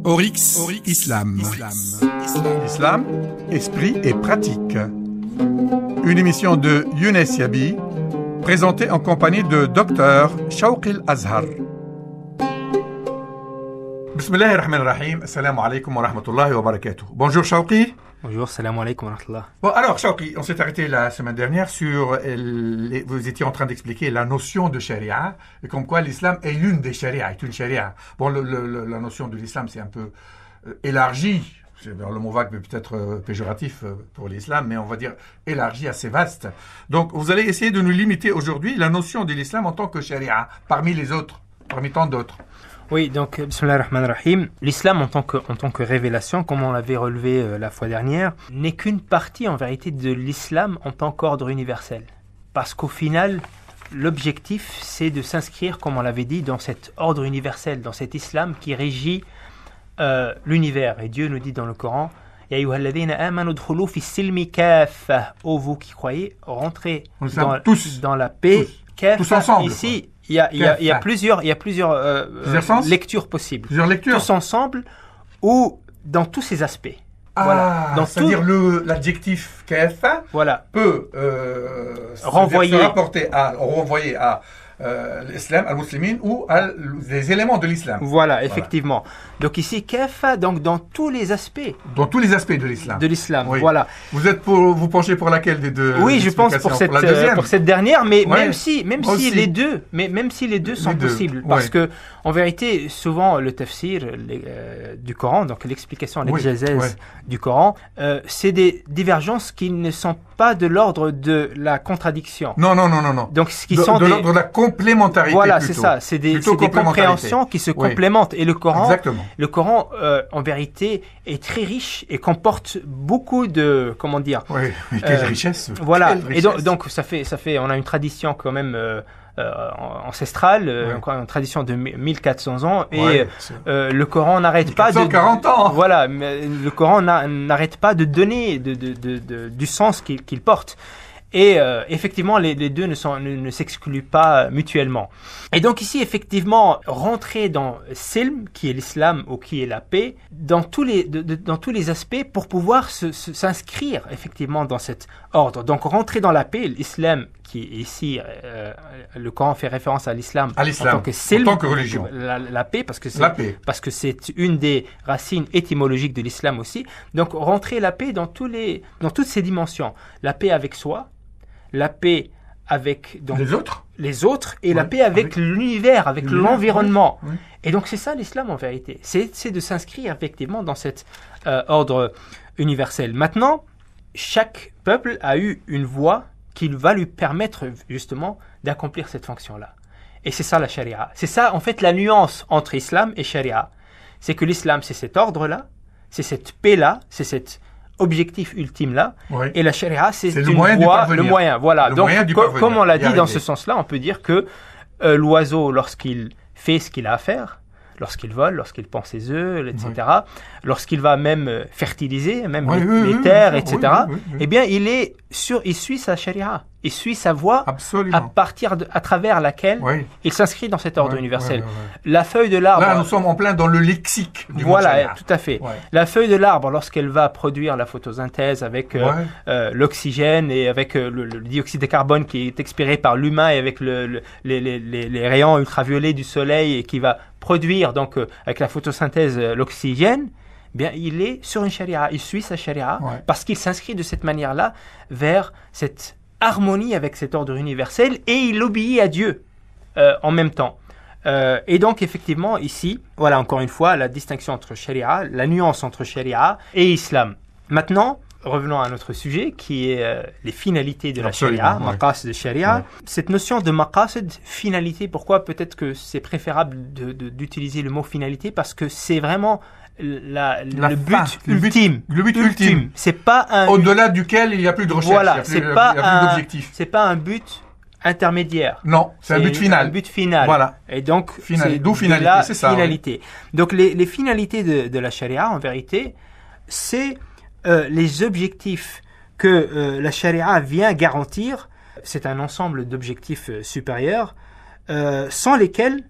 Oryx Islam. Islam, esprit et pratique. Une émission de Younes Yabi, présentée en compagnie de Dr Shawqi Al-Azhar. Bismillah ar-Rahman ar-Rahim. Assalamu alaikum wa rahmatullahi wa barakatuh. Bonjour Shawqi. Bonjour, salam alaikum wa rahmatullah. Bon, alors Shawqi, on s'est arrêté la semaine dernière sur... vous étiez en train d'expliquer la notion de charia, et comme quoi l'islam est l'une des sharias, est une charia. Bon, la notion de l'islam, c'est un peu élargi. Le mot vague peut être péjoratif pour l'islam, mais on va dire élargi, assez vaste. Donc, vous allez essayer de nous limiter aujourd'hui la notion de l'islam en tant que charia, parmi les autres, parmi tant d'autres. Oui, donc, bismillah ar-Rahman ar-Rahim, l'islam en tant que révélation, comme on l'avait relevé la fois dernière, n'est qu'une partie en vérité de l'islam en tant qu'ordre universel. Parce qu'au final, l'objectif, c'est de s'inscrire, comme on l'avait dit, dans cet ordre universel, dans cet islam qui régit l'univers. Et Dieu nous dit dans le Coran, « Ya ayyuhalladhina amanu udkhulu fi silmi kaffa » Ô vous qui croyez, rentrez dans la paix. Tous ensemble. Ici, il y a plusieurs lectures possibles. Plusieurs lectures. Tous ensemble ou dans tous ces aspects. Ah, voilà. C'est-à-dire l'adjectif kafa peut renvoyer à l'islam, al-muslimin ou les éléments de l'islam. Voilà, effectivement. Donc ici, kafa, donc dans tous les aspects. Dans tous les aspects de l'islam. De l'islam, oui. Voilà. Vous penchez pour laquelle des deux? Oui, je pense pour cette dernière, mais ouais. même si les deux sont possibles, parce que en vérité, souvent le tafsir du Coran, donc l'explication, l'exégèse du Coran, c'est des divergences qui ne sont pas de l'ordre de la contradiction. Non. Donc ce qui de l'ordre de la complémentarité. Voilà, plutôt. C'est ça. C'est des compréhensions qui se complémentent. Et le Coran, en vérité, est très riche et comporte beaucoup de, comment dire. Oui, quelle richesse. Voilà. Quelle richesse. Et donc ça fait, on a une tradition quand même ancestrale, une tradition de 1400 ans, et le Coran n'arrête pas 140 ans. Voilà, le Coran n'arrête pas de donner du sens qu'il porte. Et effectivement, les deux ne s'excluent pas mutuellement. Et donc ici, effectivement, rentrer dans Silm, qui est l'islam ou qui est la paix, dans tous les aspects pour pouvoir s'inscrire effectivement dans cet ordre. Donc rentrer dans la paix, l'islam, qui est ici, le Coran fait référence à l'islam en tant que Silm, en tant que religion. La paix, parce que c'est une des racines étymologiques de l'islam aussi. Donc rentrer la paix dans toutes ces dimensions. La paix avec soi, la paix avec les autres et la paix avec l'univers, avec l'environnement. Oui. Et donc c'est ça l'islam en vérité. C'est de s'inscrire effectivement dans cet ordre universel. Maintenant, chaque peuple a eu une voie qui va lui permettre justement d'accomplir cette fonction-là. Et c'est ça la charia. C'est ça en fait la nuance entre islam et charia. C'est que l'islam c'est cet ordre-là, c'est cette paix-là, c'est cet objectif ultime là, et la charia c'est le moyen. Voilà. Donc comme on l'a dit dans ce sens-là, on peut dire que l'oiseau, lorsqu'il fait ce qu'il a à faire, lorsqu'il vole, lorsqu'il pond ses œufs, etc., lorsqu'il va même fertiliser, même les terres, etc., eh bien il suit sa charia, il suit sa voie à travers laquelle il s'inscrit dans cet ordre universel. La feuille de l'arbre... Là, nous sommes en plein dans le lexique du mot Voilà, charia. tout à fait. La feuille de l'arbre, lorsqu'elle va produire la photosynthèse avec l'oxygène et avec le dioxyde de carbone qui est expiré par l'humain et avec les rayons ultraviolets du soleil et qui va produire donc avec la photosynthèse l'oxygène, bien il est sur une charia, il suit sa charia parce qu'il s'inscrit de cette manière-là vers cette harmonie avec cet ordre universel et il obéit à Dieu en même temps. Et donc effectivement ici, voilà encore une fois la distinction entre charia, la nuance entre charia et islam. Maintenant, revenons à notre sujet qui est les finalités de la charia, maqasid de charia. Cette notion de maqasid, finalité, pourquoi peut-être que c'est préférable d'utiliser le mot finalité, parce que c'est vraiment le but ultime. C'est pas au-delà duquel il n'y a plus de recherche, voilà, il n'y a plus d'objectif. C'est pas un but intermédiaire. Non, c'est un but final. Un but final. Voilà. Et donc, d'où finalité, c'est ça. Finalité. Donc, les finalités de la charia, en vérité, c'est les objectifs que la charia vient garantir. C'est un ensemble d'objectifs supérieurs sans lesquels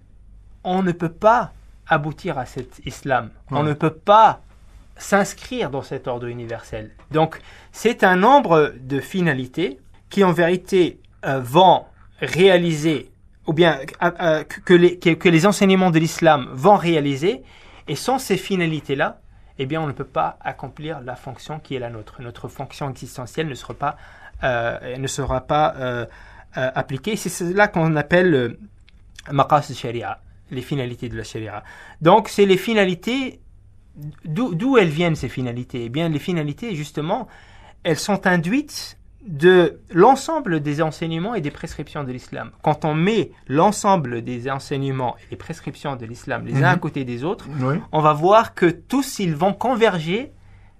on ne peut pas aboutir à cet islam. On ne peut pas s'inscrire dans cet ordre universel. Donc, c'est un nombre de finalités qui, en vérité, vont réaliser, ou bien que les enseignements de l'islam vont réaliser, et sans ces finalités-là, eh bien, on ne peut pas accomplir la fonction qui est la nôtre. Notre fonction existentielle ne sera pas appliquée. C'est cela qu'on appelle maqasid sharia, les finalités de la sharia. Donc, c'est les finalités. D'où elles viennent, ces finalités? Eh bien, les finalités, justement, elles sont induites de l'ensemble des enseignements et des prescriptions de l'islam. Quand on met l'ensemble des enseignements et des prescriptions de l'islam les uns à côté des autres, on va voir que tous, ils vont converger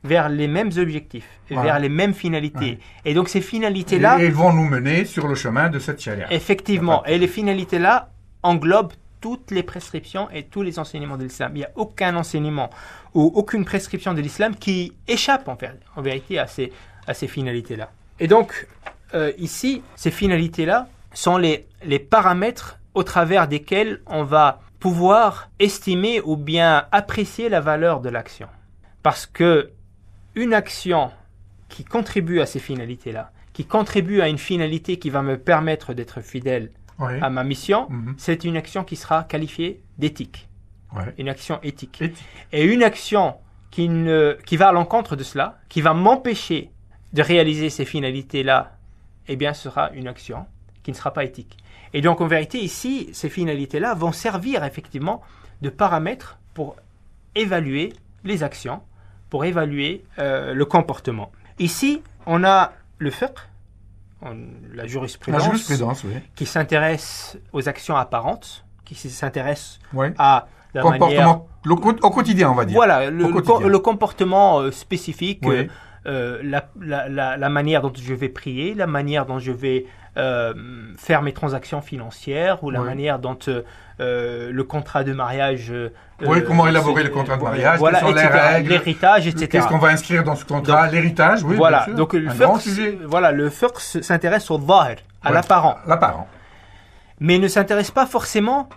vers les mêmes objectifs, vers les mêmes finalités. Et donc, ces finalités-là... Et ils vont nous mener sur le chemin de cette charia. Effectivement. Et les finalités-là englobent toutes les prescriptions et tous les enseignements de l'islam. Il n'y a aucun enseignement ou aucune prescription de l'islam qui échappe en vérité à ces finalités-là. Et donc, ici, ces finalités-là sont les paramètres au travers desquels on va pouvoir estimer ou bien apprécier la valeur de l'action. Parce que une action qui contribue à ces finalités-là, qui contribue à une finalité qui va me permettre d'être fidèle à ma mission, c'est une action qui sera qualifiée d'éthique. Une action éthique. Et une action qui va à l'encontre de cela, qui va m'empêcher de réaliser ces finalités-là, eh bien, ce sera une action qui ne sera pas éthique. Et donc, en vérité, ici, ces finalités-là vont servir effectivement de paramètres pour évaluer les actions, pour évaluer le comportement. Ici, on a le fiqh, la jurisprudence qui s'intéresse aux actions apparentes, qui s'intéresse à la comportement, au quotidien, on va dire. Voilà, le comportement spécifique, la manière dont je vais prier, la manière dont je vais faire mes transactions financières, ou la manière dont le contrat de mariage... comment élaborer le contrat de mariage, quelles sont les règles, l'héritage, etc. Qu'est-ce qu'on va inscrire dans ce contrat, l'héritage, voilà. Bien sûr. Donc le fiqh s'intéresse au zahir, à l'apparent. Mais ne s'intéresse pas forcément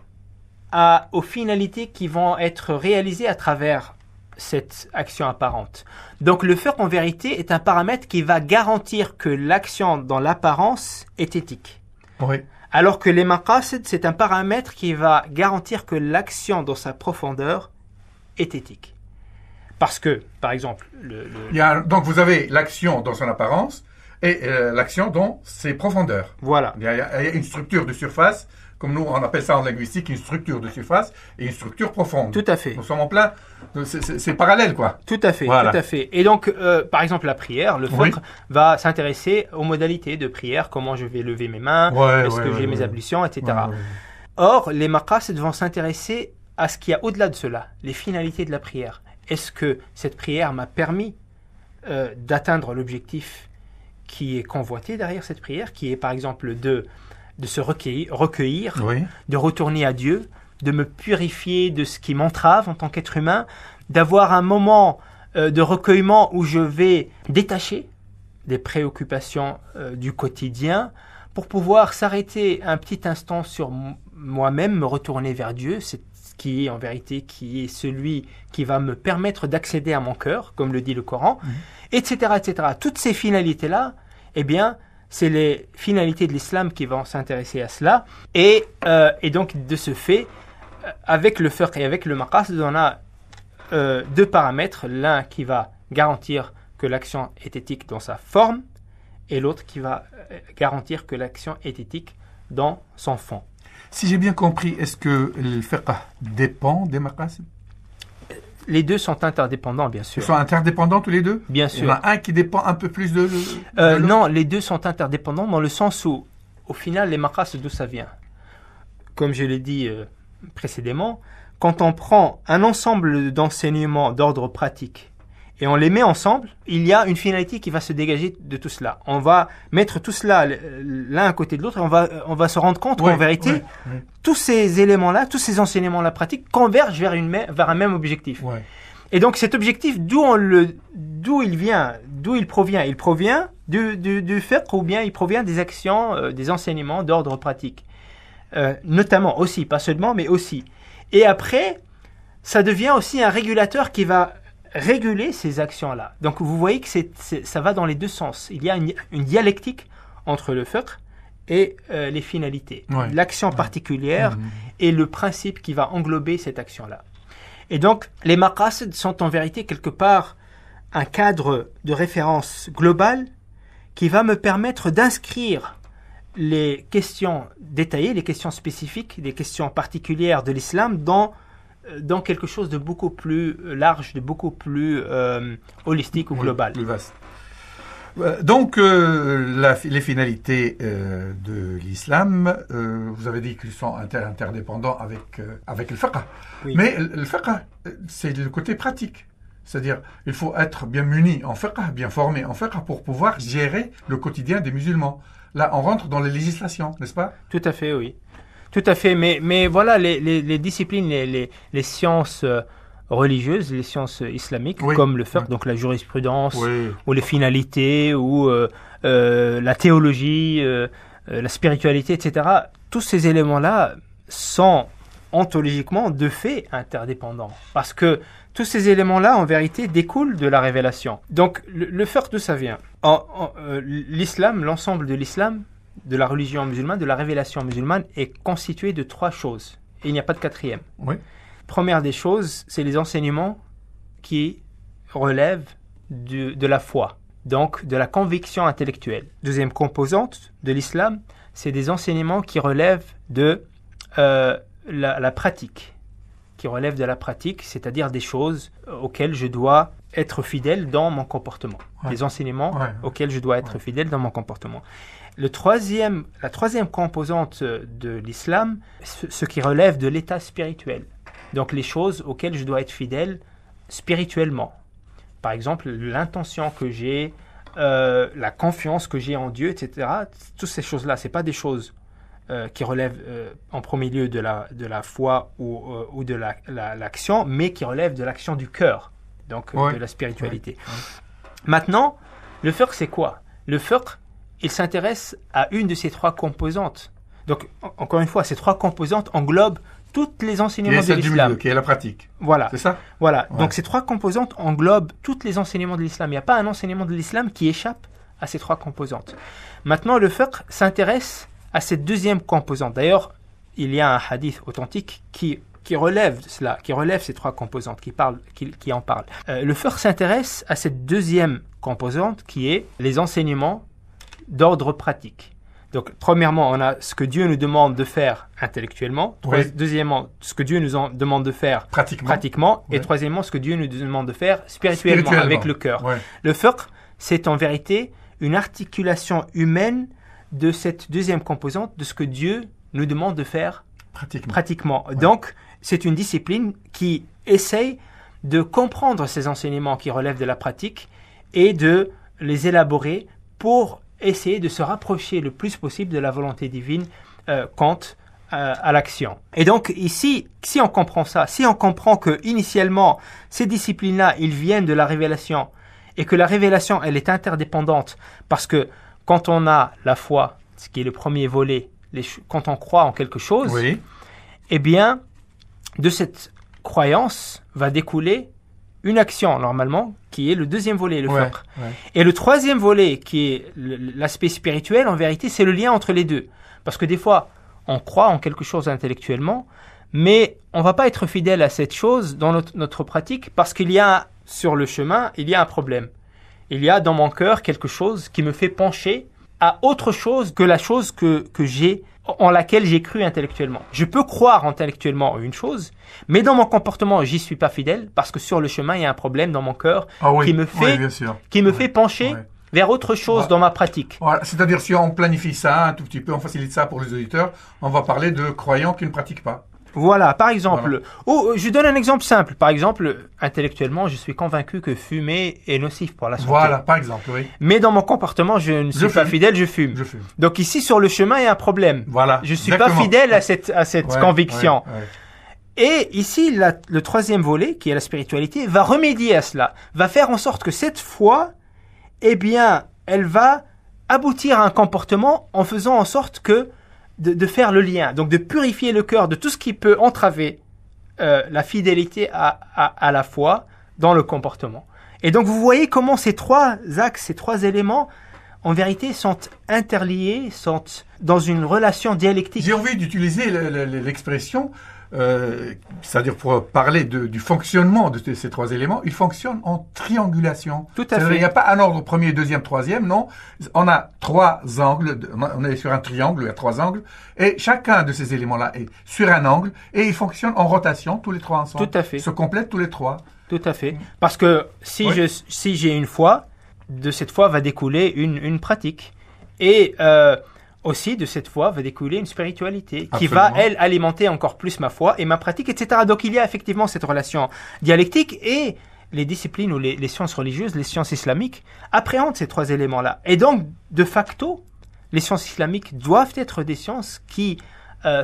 aux finalités qui vont être réalisées à travers cette action apparente. Donc le fiqh en vérité est un paramètre qui va garantir que l'action dans l'apparence est éthique. Alors que les maqasid, c'est un paramètre qui va garantir que l'action dans sa profondeur est éthique. Parce que, par exemple... Donc vous avez l'action dans son apparence et l'action dans ses profondeurs. Voilà. Il y a une structure de surface, comme nous on appelle ça en linguistique, une structure de surface et une structure profonde. Tout à fait. Nous sommes en plein... C'est parallèle, quoi. Tout à fait, tout à fait. Et donc, par exemple, la prière, le fiqh va s'intéresser aux modalités de prière, comment je vais lever mes mains, est-ce que j'ai mes ablutions, etc. Or, les maqasid vont s'intéresser à ce qu'il y a au-delà de cela, les finalités de la prière. Est-ce que cette prière m'a permis d'atteindre l'objectif qui est convoité derrière cette prière, qui est par exemple de se recueillir, de retourner à Dieu, de me purifier de ce qui m'entrave en tant qu'être humain, d'avoir un moment de recueillement où je vais détacher des préoccupations du quotidien pour pouvoir s'arrêter un petit instant sur moi-même, me retourner vers Dieu, c'est ce qui est en vérité qui est celui qui va me permettre d'accéder à mon cœur, comme le dit le Coran, etc., etc. Toutes ces finalités-là, eh bien, c'est les finalités de l'islam qui vont s'intéresser à cela. Et donc, de ce fait, avec le fiqh et avec le maqasid, on a deux paramètres. L'un qui va garantir que l'action est éthique dans sa forme et l'autre qui va garantir que l'action est éthique dans son fond. Si j'ai bien compris, est-ce que le fiqh dépend des maqasid? Les deux sont interdépendants, bien sûr. Ils sont interdépendants tous les deux? Bien sûr. Il y en a un qui dépend un peu plus de non, les deux sont interdépendants dans le sens où, au final, les maqasid, d'où ça vient? Comme je l'ai dit précédemment, quand on prend un ensemble d'enseignements d'ordre pratique et on les met ensemble, il y a une finalité qui va se dégager de tout cela. On va mettre tout cela l'un à côté de l'autre et on va se rendre compte qu'en vérité, tous ces éléments-là, tous ces enseignements-là pratiques convergent vers un même objectif. Et donc cet objectif, d'où il vient, d'où il provient? Il provient du fiqh ou bien il provient des actions, des enseignements d'ordre pratique. Notamment aussi, pas seulement, mais aussi. Et après, ça devient aussi un régulateur qui va réguler ces actions-là. Donc vous voyez que ça va dans les deux sens. Il y a une dialectique entre le fiqh et les finalités. L'action particulière et le principe qui va englober cette action-là. Et donc, les maqasid sont en vérité quelque part un cadre de référence global qui va me permettre d'inscrire les questions détaillées, les questions spécifiques, les questions particulières de l'islam dans quelque chose de beaucoup plus large, de beaucoup plus holistique ou global. Plus vaste. Donc, les finalités de l'islam, vous avez dit qu'ils sont interdépendants avec le fiqh. Oui. Mais le fiqh, c'est le côté pratique. C'est-à-dire, il faut être bien muni en fiqh, bien formé en fiqh pour pouvoir gérer le quotidien des musulmans. Là, on rentre dans les législations, n'est-ce pas? Tout à fait, oui. Tout à fait. Mais voilà, les disciplines, les sciences religieuses, les sciences islamiques, comme le fiqh, donc la jurisprudence, ou les finalités, ou la théologie, la spiritualité, etc. Tous ces éléments-là sont ontologiquement de fait interdépendants. Parce que tous ces éléments-là, en vérité, découlent de la révélation. Donc, le fiqh, d'où ça vient? L'islam, l'ensemble de l'islam, de la religion musulmane, de la révélation musulmane, est constitué de 3 choses. Et il n'y a pas de 4e. Oui. Première des choses, c'est les enseignements qui relèvent de la foi, donc de la conviction intellectuelle. Deuxième composante de l'islam, c'est des enseignements qui relèvent de la pratique, qui relèvent de la pratique, c'est-à-dire des choses auxquelles je dois être fidèle dans mon comportement. Les enseignements auxquels je dois être fidèle dans mon comportement. La troisième composante de l'islam, ce qui relève de l'état spirituel. Donc les choses auxquelles je dois être fidèle spirituellement. Par exemple, l'intention que j'ai, la confiance que j'ai en Dieu, etc. Toutes ces choses-là, ce n'est pas des choses qui relèvent en premier lieu de la foi ou de l'action, mais qui relèvent de l'action du cœur, donc de la spiritualité. Maintenant, le fiqh, c'est quoi? Le fiqh, il s'intéresse à une de ces 3 composantes. Donc, encore une fois, ces 3 composantes englobent tous les enseignements de l'islam. Qui est la pratique. Voilà. C'est ça? Voilà. Donc, ces 3 composantes englobent tous les enseignements de l'islam. Il n'y a pas un enseignement de l'islam qui échappe à ces 3 composantes. Maintenant, le fiqh s'intéresse à cette deuxième composante. D'ailleurs, il y a un hadith authentique qui relève cela, qui relève ces 3 composantes, qui en parle. Le fiqh s'intéresse à cette deuxième composante qui est les enseignements d'ordre pratique. Donc, premièrement, on a ce que Dieu nous demande de faire intellectuellement. Deuxièmement, ce que Dieu nous demande de faire pratiquement. Et troisièmement, ce que Dieu nous demande de faire spirituellement. Avec le cœur. Le fiqh, c'est en vérité une articulation humaine de cette deuxième composante, de ce que Dieu nous demande de faire pratiquement. Donc, c'est une discipline qui essaye de comprendre ces enseignements qui relèvent de la pratique et de les élaborer pour essayer de se rapprocher le plus possible de la volonté divine quant à l'action. Et donc ici, si on comprend ça, si on comprend que initialement ces disciplines-là, ils viennent de la révélation et que la révélation, elle est interdépendante parce que quand on a la foi, ce qui est le premier volet, quand on croit en quelque chose, eh bien, de cette croyance va découler une action, normalement, qui est le deuxième volet, le fiqh. Et le troisième volet, qui est l'aspect spirituel, en vérité, c'est le lien entre les deux. Parce que des fois, on croit en quelque chose intellectuellement, mais on ne va pas être fidèle à cette chose dans notre pratique, parce qu'il y a, sur le chemin, il y a un problème. Il y a dans mon cœur quelque chose qui me fait pencher à autre chose que la chose que j'ai, en laquelle j'ai cru intellectuellement. Je peux croire intellectuellement une chose, mais dans mon comportement, j'y suis pas fidèle parce que sur le chemin, il y a un problème dans mon cœur qui me fait pencher vers autre chose dans ma pratique. Voilà. C'est-à-dire, si on planifie ça un tout petit peu, on facilite ça pour les auditeurs, on va parler de croyants qui ne pratiquent pas. Voilà, par exemple, je donne un exemple simple. Par exemple, intellectuellement, je suis convaincu que fumer est nocif pour la santé. Voilà, par exemple, oui. Mais dans mon comportement, je ne suis pas fidèle, je fume. Donc ici, sur le chemin, il y a un problème. Voilà. Je ne suis pas fidèle à cette conviction. Et ici, le troisième volet, qui est la spiritualité, va remédier à cela, va faire en sorte que cette foi, eh bien, elle va aboutir à un comportement en faisant en sorte que de faire le lien, donc de purifier le cœur de tout ce qui peut entraver la fidélité à la foi dans le comportement. Et donc vous voyez comment ces trois axes, ces trois éléments, en vérité, sont interliés, sont dans une relation dialectique. J'ai envie d'utiliser l'expression, c'est-à-dire pour parler du fonctionnement de ces trois éléments, ils fonctionnent en triangulation. Tout à fait. Il n'y a pas un ordre premier, deuxième, troisième, non. On a trois angles, on est sur un triangle, il y a trois angles, et chacun de ces éléments-là est sur un angle, et ils fonctionnent en rotation, tous les trois ensemble. Tout à fait. Ils se complètent tous les trois. Tout à fait. Parce que si j'ai une foi, de cette foi va découler une pratique. Et aussi, de cette foi va découler une spiritualité qui va, elle, alimenter encore plus ma foi et ma pratique, etc. Donc, il y a effectivement cette relation dialectique et les disciplines ou les sciences religieuses, les sciences islamiques appréhendent ces trois éléments-là. Et donc, de facto, les sciences islamiques doivent être des sciences qui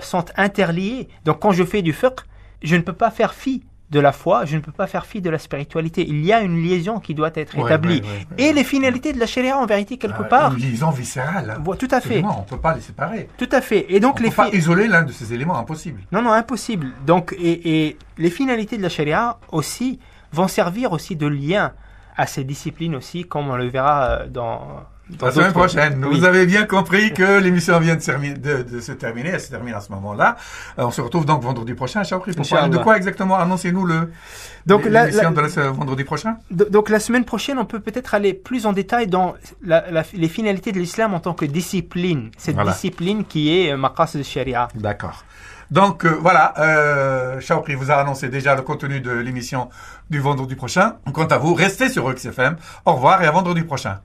sont interliées. Donc, quand je fais du fiqh, je ne peux pas faire fi de la foi, je ne peux pas faire fi de la spiritualité. Il y a une liaison qui doit être établie. Et les finalités de la charia, en vérité, quelque part... Une liaison viscérale. Hein. Tout à fait. On ne peut pas les séparer. Tout à fait. Et donc, on ne peut pas isoler l'un de ces éléments, impossible. Non, impossible. Donc, et les finalités de la charia aussi vont servir aussi de lien à ces disciplines aussi, comme on le verra dans la semaine prochaine. Oui. Vous avez bien compris que l'émission vient de se terminer. Elle se termine à ce moment-là. On se retrouve donc vendredi prochain, Chaoukri. Pour parler de quoi exactement? Annoncez-nous l'émission de vendredi prochain. Donc la semaine prochaine, on peut peut-être aller plus en détail dans les finalités de l'islam en tant que discipline. Cette discipline qui est maqasid al-sharia. D'accord. Donc voilà, Chaoukri vous a annoncé déjà le contenu de l'émission du vendredi prochain. Quant à vous, restez sur Oryx FM. Au revoir et à vendredi prochain.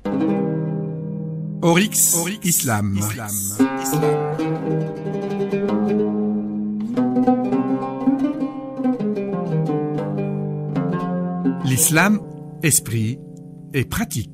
Oryx Islam. L'islam, esprit et pratique.